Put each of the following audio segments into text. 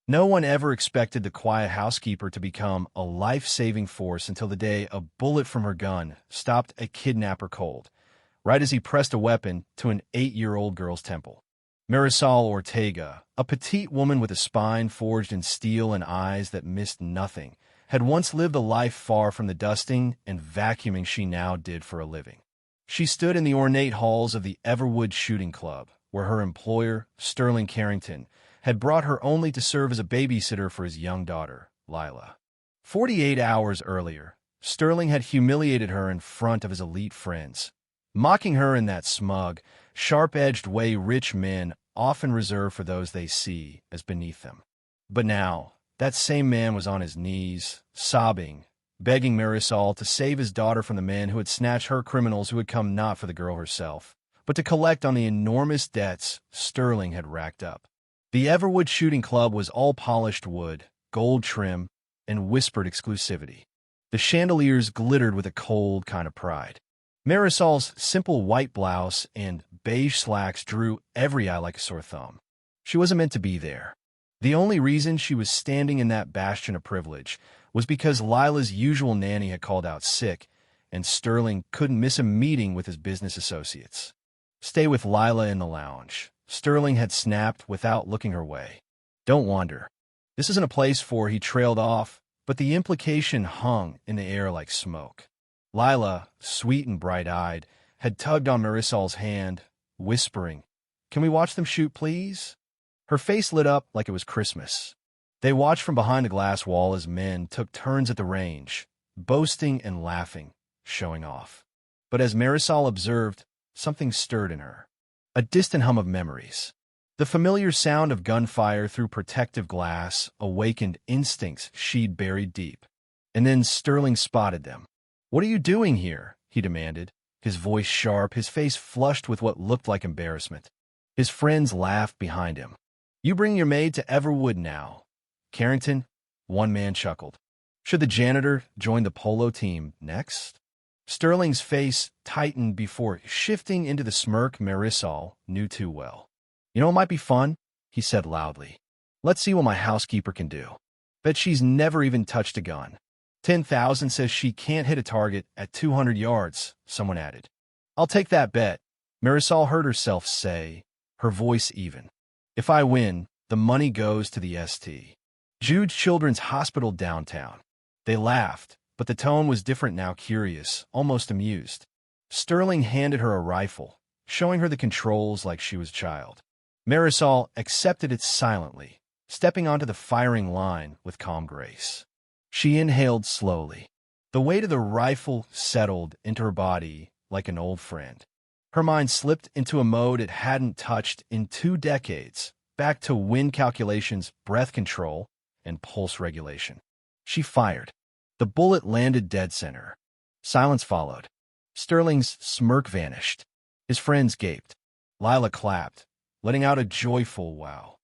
No one ever expected the quiet housekeeper to become a life-saving force until the day a bullet from her gun stopped a kidnapper cold, right as he pressed a weapon to an 8-year-old girl's temple. Marisol Ortega, a petite woman with a spine forged in steel and eyes that missed nothing, had once lived a life far from the dusting and vacuuming she now did for a living. She stood in the ornate halls of the Everwood Shooting Club, where her employer, Sterling Carrington, had brought her only to serve as a babysitter for his young daughter, Lila. 48 hours earlier, Sterling had humiliated her in front of his elite friends, mocking her in that smug, sharp-edged way rich men often reserve for those they see as beneath them. But now, that same man was on his knees, sobbing, begging Marisol to save his daughter from the men who had snatched her criminals who had come not for the girl herself, but to collect on the enormous debts Sterling had racked up. The Everwood Shooting Club was all polished wood, gold trim, and whispered exclusivity. The chandeliers glittered with a cold kind of pride. Marisol's simple white blouse and beige slacks drew every eye like a sore thumb. She wasn't meant to be there. The only reason she was standing in that bastion of privilege was because Lila's usual nanny had called out sick, and Sterling couldn't miss a meeting with his business associates. "Stay with Lila in the lounge," Sterling had snapped without looking her way. "Don't wander. This isn't a place for," he trailed off, but the implication hung in the air like smoke. Lila, sweet and bright-eyed, had tugged on Marisol's hand, whispering, "Can we watch them shoot, please?" Her face lit up like it was Christmas. They watched from behind a glass wall as men took turns at the range, boasting and laughing, showing off. But as Marisol observed, something stirred in her. A distant hum of memories. The familiar sound of gunfire through protective glass awakened instincts she'd buried deep. And then Sterling spotted them. "What are you doing here?" he demanded, his voice sharp, his face flushed with what looked like embarrassment. His friends laughed behind him. "You bring your maid to Everwood now, Carrington," one man chuckled. "Should the janitor join the polo team next?" Sterling's face tightened before shifting into the smirk Marisol knew too well. "You know, it might be fun," he said loudly. "Let's see what my housekeeper can do. Bet she's never even touched a gun." 10,000 says she can't hit a target at 200 yards, someone added. "I'll take that bet," Marisol heard herself say, her voice even. "If I win, the money goes to the St. Jude Children's Hospital downtown." They laughed, but the tone was different now, curious, almost amused. Sterling handed her a rifle, showing her the controls like she was a child. Marisol accepted it silently, stepping onto the firing line with calm grace. She inhaled slowly. The weight of the rifle settled into her body like an old friend. Her mind slipped into a mode it hadn't touched in 2 decades, back to wind calculations, breath control, and pulse regulation. She fired. The bullet landed dead center. Silence followed. Sterling's smirk vanished. His friends gaped. Lila clapped, letting out a joyful wow.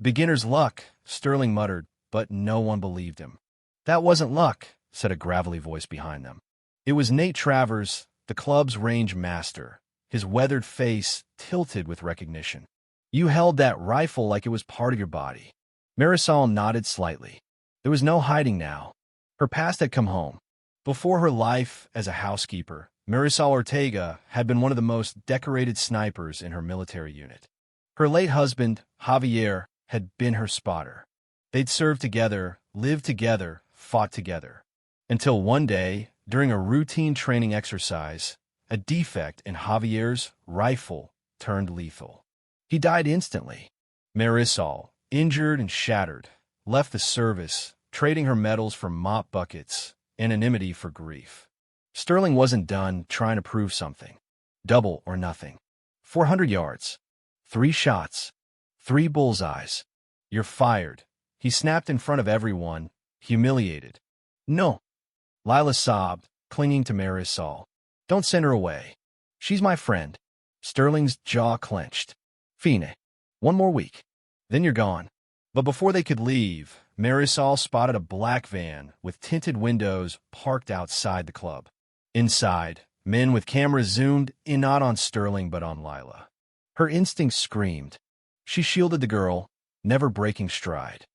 "Beginner's luck," Sterling muttered, but no one believed him. "That wasn't luck," said a gravelly voice behind them. It was Nate Travers, the club's range master, his weathered face tilted with recognition. "You held that rifle like it was part of your body." Marisol nodded slightly. There was no hiding now. Her past had come home. Before her life as a housekeeper, Marisol Ortega had been one of the most decorated snipers in her military unit. Her late husband, Javier, had been her spotter. They'd served together, lived together, fought together. Until one day, during a routine training exercise, a defect in Javier's rifle turned lethal. He died instantly. Marisol, injured and shattered, left the service, trading her medals for mop buckets, anonymity for grief. Sterling wasn't done trying to prove something. Double or nothing. 400 yards. 3 shots. 3 bullseyes. "You're fired," he snapped in front of everyone, humiliated. "No." Lila sobbed, clinging to Marisol. "Don't send her away. She's my friend." Sterling's jaw clenched. "Fine. 1 more week. Then you're gone." But before they could leave, Marisol spotted a black van with tinted windows parked outside the club. Inside, men with cameras zoomed in not on Sterling but on Lila. Her instincts screamed. She shielded the girl, never breaking stride.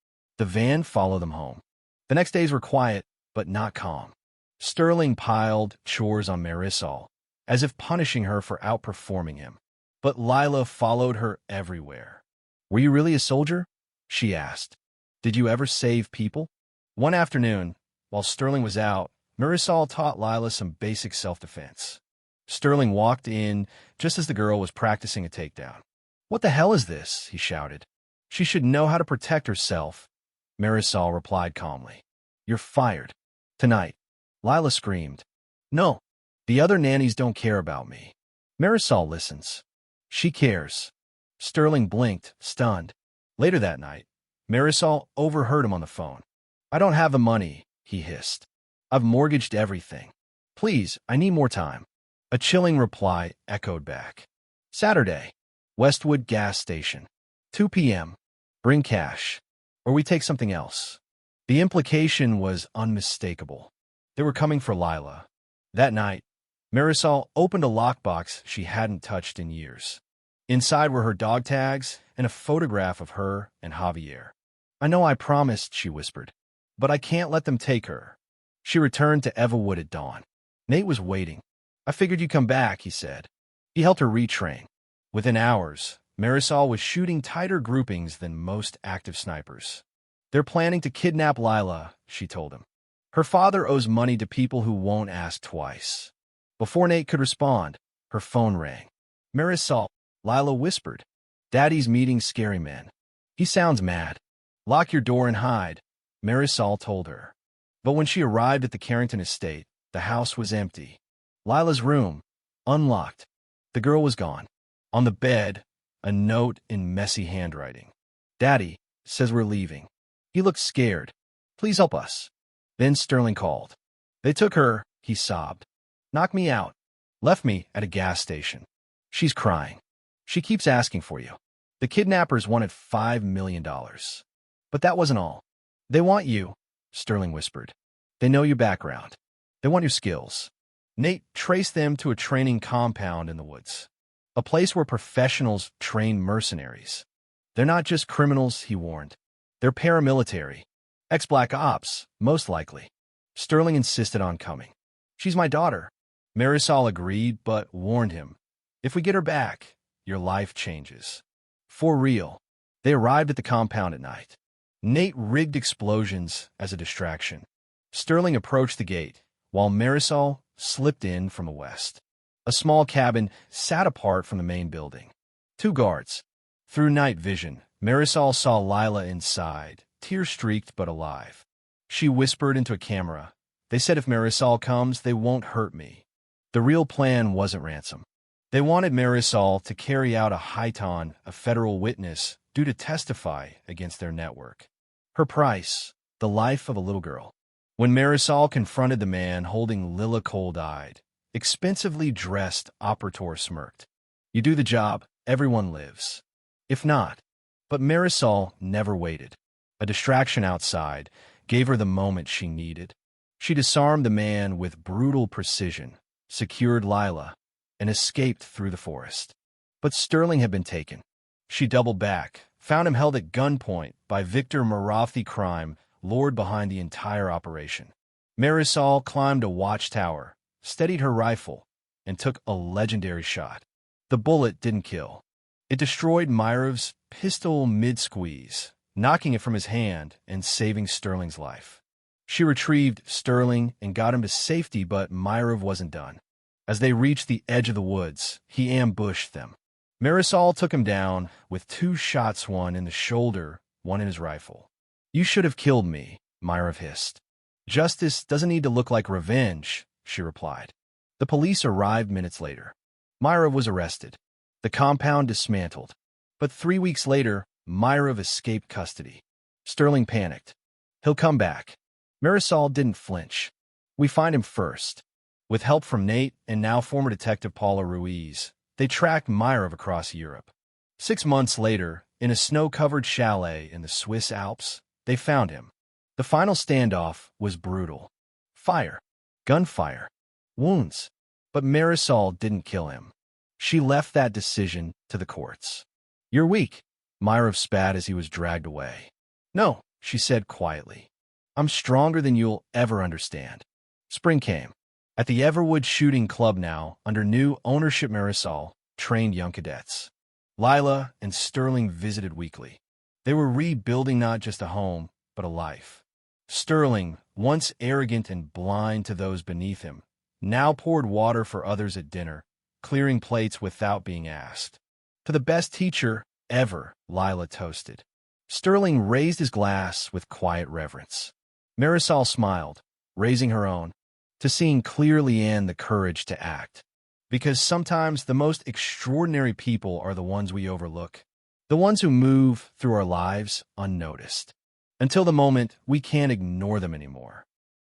The van followed them home. The next days were quiet, but not calm. Sterling piled chores on Marisol, as if punishing her for outperforming him. But Lila followed her everywhere. "Were you really a soldier?" she asked. "Did you ever save people?" One afternoon, while Sterling was out, Marisol taught Lila some basic self-defense. Sterling walked in just as the girl was practicing a takedown. "What the hell is this?" he shouted. "She should know how to protect herself." Marisol replied calmly. "You're fired. Tonight." Lila screamed. "No, the other nannies don't care about me." Marisol listens. "She cares." Sterling blinked, stunned. Later that night, Marisol overheard him on the phone. "I don't have the money," he hissed. "I've mortgaged everything. Please, I need more time." A chilling reply echoed back. "Saturday, Westwood Gas Station, 2 p.m. Bring cash, or we take something else." The implication was unmistakable. They were coming for Lila. That night, Marisol opened a lockbox she hadn't touched in years. Inside were her dog tags and a photograph of her and Javier. "I know I promised," she whispered, "but I can't let them take her." She returned to Everwood at dawn. Nate was waiting. "I figured you'd come back," he said. He helped her retrain. Within hours, Marisol was shooting tighter groupings than most active snipers. "They're planning to kidnap Lila," she told him. "Her father owes money to people who won't ask twice." Before Nate could respond, her phone rang. "Marisol," Lila whispered. "Daddy's meeting scary men. He sounds mad. Lock your door and hide," Marisol told her. But when she arrived at the Carrington estate, the house was empty. Lila's room, unlocked. The girl was gone. On the bed, a note in messy handwriting. "Daddy says we're leaving. He looks scared. Please help us." Then Sterling called. "They took her," he sobbed. "Knocked me out. Left me at a gas station. She's crying. She keeps asking for you." The kidnappers wanted $5 million. But that wasn't all. "They want you," Sterling whispered. "They know your background. They want your skills." Nate traced them to a training compound in the woods, a place where professionals train mercenaries. "They're not just criminals," he warned. "They're paramilitary. Ex-Black Ops, most likely." Sterling insisted on coming. "She's my daughter." Marisol agreed, but warned him. "If we get her back, your life changes. For real." They arrived at the compound at night. Nate rigged explosions as a distraction. Sterling approached the gate, while Marisol slipped in from the west. A small cabin sat apart from the main building. 2 guards. Through night vision, Marisol saw Lila inside, tear-streaked but alive. She whispered into a camera. "They said if Marisol comes, they won't hurt me." The real plan wasn't ransom. They wanted Marisol to carry out a Highton, a federal witness, due to testify against their network. Her price, the life of a little girl. When Marisol confronted the man holding Lila cold-eyed, expensively dressed operator smirked. "You do the job, everyone lives. If not." But Marisol never waited. A distraction outside gave her the moment she needed. She disarmed the man with brutal precision, secured Lila, and escaped through the forest. But Sterling had been taken. She doubled back, found him held at gunpoint by Victor Marathi, crime lord behind the entire operation. Marisol climbed a watchtower, steadied her rifle, and took a legendary shot. The bullet didn't kill. It destroyed Myrov's pistol mid-squeeze, knocking it from his hand and saving Sterling's life. She retrieved Sterling and got him to safety, but Myrov wasn't done. As they reached the edge of the woods, he ambushed them. Marisol took him down with 2 shots, one in the shoulder, one in his rifle. "You should have killed me," Myrov hissed. "Justice doesn't need to look like revenge," she replied. The police arrived minutes later. Myrov was arrested. The compound dismantled. But 3 weeks later, Myrov escaped custody. Sterling panicked. "He'll come back." Marisol didn't flinch. "We find him first." With help from Nate and now former detective Paula Ruiz, they tracked Myrov across Europe. 6 months later, in a snow-covered chalet in the Swiss Alps, they found him. The final standoff was brutal. Fire. Gunfire. Wounds. But Marisol didn't kill him. She left that decision to the courts. "You're weak," Myrov spat as he was dragged away. "No, she said quietly. I'm stronger than you'll ever understand. Spring came. At the Everwood Shooting Club now, under new ownership, Marisol trained young cadets. Lila and Sterling visited weekly. They were rebuilding not just a home, but a life. Sterling, once arrogant and blind to those beneath him, now poured water for others at dinner, clearing plates without being asked. To the best teacher ever, Lila toasted. Sterling raised his glass with quiet reverence. Marisol smiled, raising her own, to seeing clearly and the courage to act. Because sometimes the most extraordinary people are the ones we overlook, the ones who move through our lives unnoticed, until the moment we can't ignore them anymore.